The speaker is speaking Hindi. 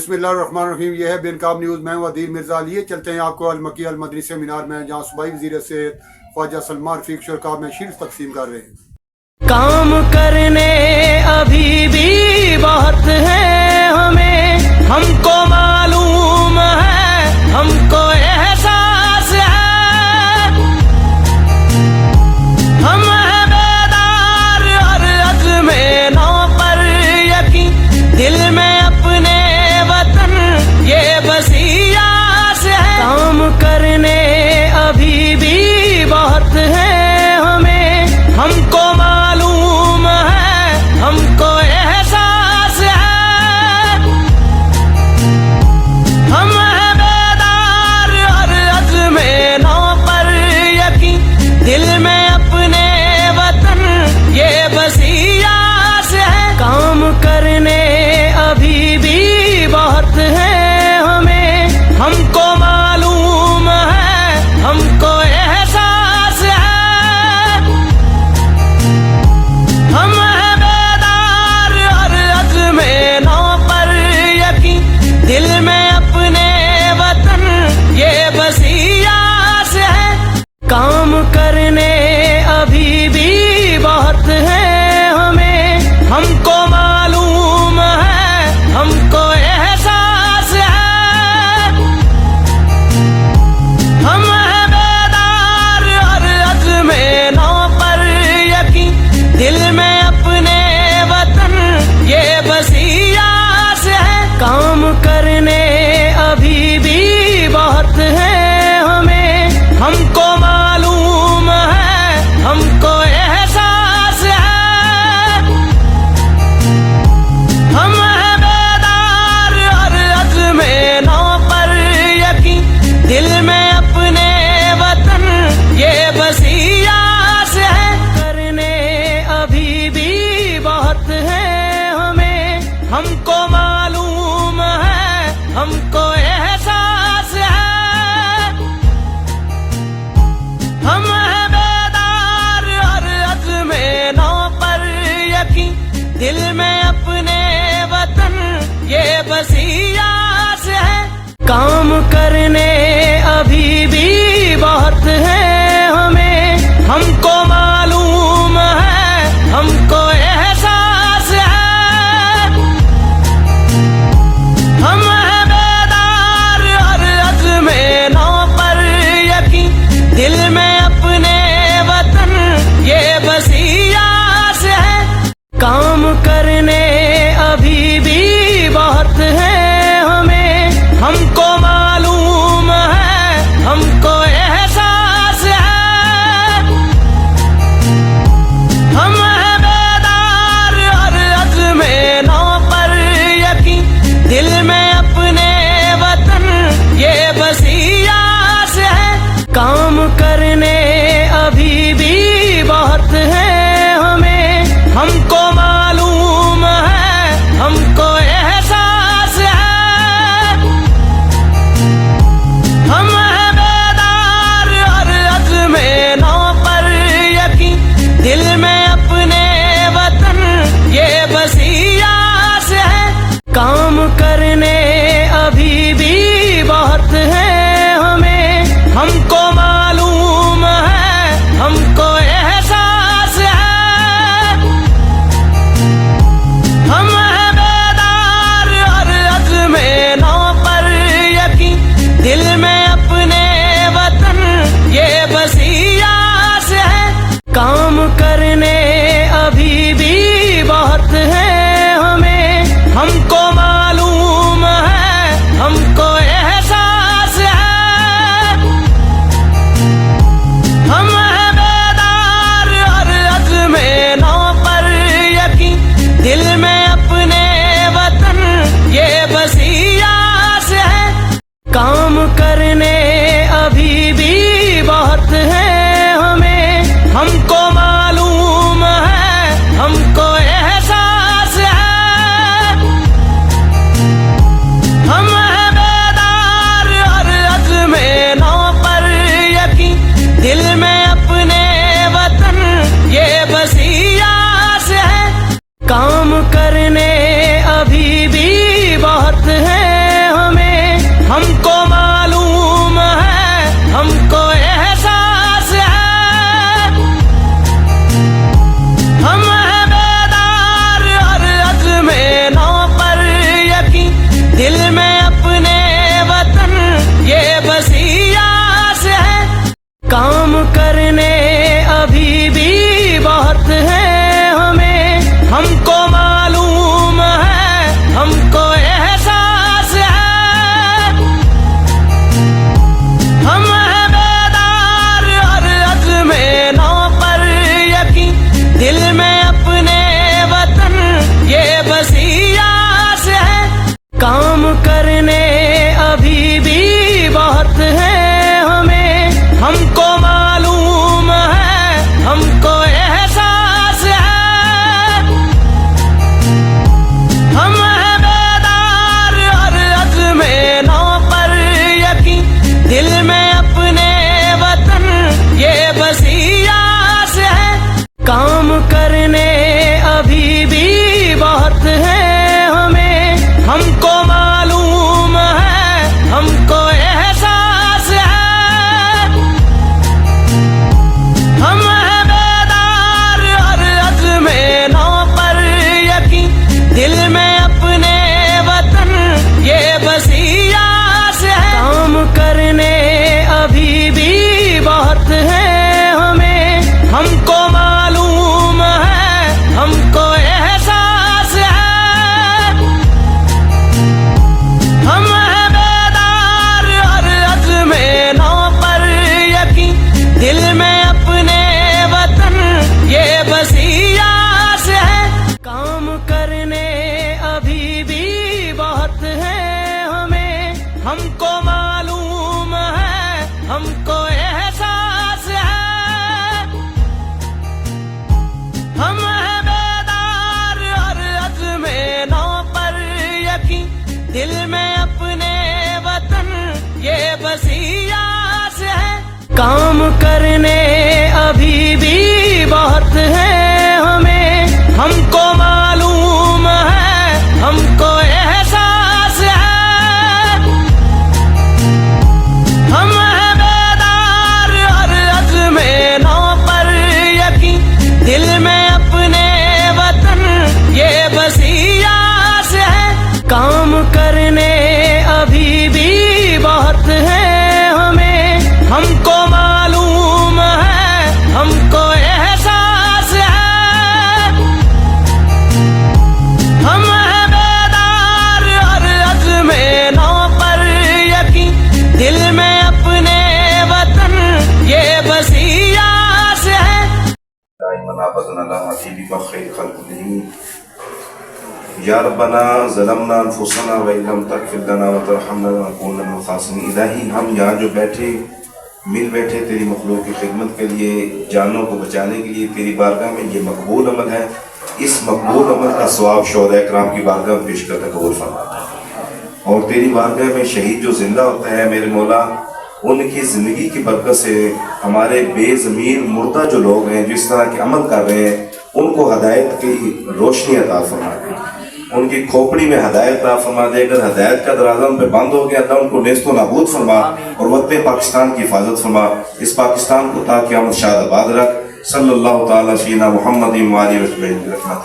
बिस्मिल्लाहिर्रहमानिर्रहीम। यह है बेनकाब न्यूज़। मैं वदीर मिर्ज़ा। लिए चलते हैं आपको अल-मकी अल-मदनी सेमिनार में, जहाँ सूबाई वज़ीर सेहत ख्वाजा सलमान रफ़ीक शुरका में शील्ड तकसीम कर रहे हैं। काम करने अभी भी बहुत है हमें, हमको मालूम है, हमको एहसास है। हम हैं बेदार और अज़्मे नौ पर यकीन, दिल में अपने वतन ये बसी आस है। काम करने अभी भी बहुत है हमें, हमको मालूम है, हमको एहसास है। हम हैं बेदार और अज़्मे नौ पर यकीन, दिल में अपने वतन ये बसी आस है। काम करने अभी भी बहुत है हमें, हमको मालूम है, हमको एहसास है। हम हैं बेदार और अज़्मे नौ पर यकीन, दिल में अपने वतन ये बसी आस है। काम करने अभी भी बहुत है हमें, हमको मालूम है, हमको एहसास है। हम हैं बेदार और अज़्मे नौ पर यकीन, दिल में अपने वतन ये बसी आस है। काम करने अभी भी बहुत है हमें, हमको मालूम है, हमको एहसास है। हम हैं बेदार और अज़्मे नौ पर यकीन, दिल में अपने वतन ये बसी आस है। करने अभी भी बहुत है हमें, हमको मालूम है, हमको एहसास है। हम हैं बेदार और अज़्मे नौ पर यकीन, दिल में अपने वतन ये बसी आस है। काम करने अभी भी बहुत है हमें, हमको मालूम है, हमको एहसास है। हम हैं बेदार और अज़्मे नौ पर यकीन, दिल में अपने वतन ये बसी आस है। काम करने अभी भी बहुत है हमें, हमको मालूम है, हमको एहसास है। हम हैं बेदार और अज़्मे नौ पर यकीन, दिल में अपने वतन ये बसी आस है। काम करने अभी भी बहुत है हमें, हमको मालूम है, हमको एहसास है। हम हैं बेदार और अज़्मे नौ पर यकीन, दिल में अपने वतन ये बसी आस है। काम करने अभी भी बहुत है हमें, हमको मालूम है, हमको काम करने अभी भी बहुत है हमें, हमको मालूम है, हमको एहसास है। हम हैं बेदार और अज़्मे नौ पर यकीन, दिल में अपने वतन ये बसी आस है। काम करने अभी भी बहुत है हमें, हमको मालूम है, हमको एहसास है। हम हैं बेदार और अज़्मे नौ पर यकीन, दिल में अपने वतन ये बसी आस है। या रब्बना ज़लमना अनफुसना व इल्लम तग़फिर लना व तरहमना लनकूनन्ना मिनल ख़ासिरीन। इलाही, हम यहाँ जो मिल बैठे तेरी मखलूक की खिदमत के लिए, जानों को बचाने के लिए तेरी बारगाह में, ये मकबूल अमल है। इस मकबूल अमल का सवाब शुहदाए किराम की बारगाह में पेश करके कबूल फरमा। और तेरी बारगाह में शहीद जो जिंदा होता है मेरे मौला, उनकी ज़िंदगी की बरकत से हमारे बेज़मीर मुर्दा जो लोग हैं, जो इस तरह के अमल कर रहे हैं, उनको हदायत की रोशनी अता फरमा दे, उनकी खोपड़ी में हदायत अता फरमा दे। अगर हदायत का दरवाज़ा उन पर बंद हो गया तो उनको नेस्तो नाबूद फरमा और वतन पाकिस्तान की हिफाजत फरमा। इस पाकिस्तान को ता क़यामत शाद आबाद रख। सल्लल्लाहु तआला सय्यिदना मुहम्मद व आलिहि व सहबिहि रहमत।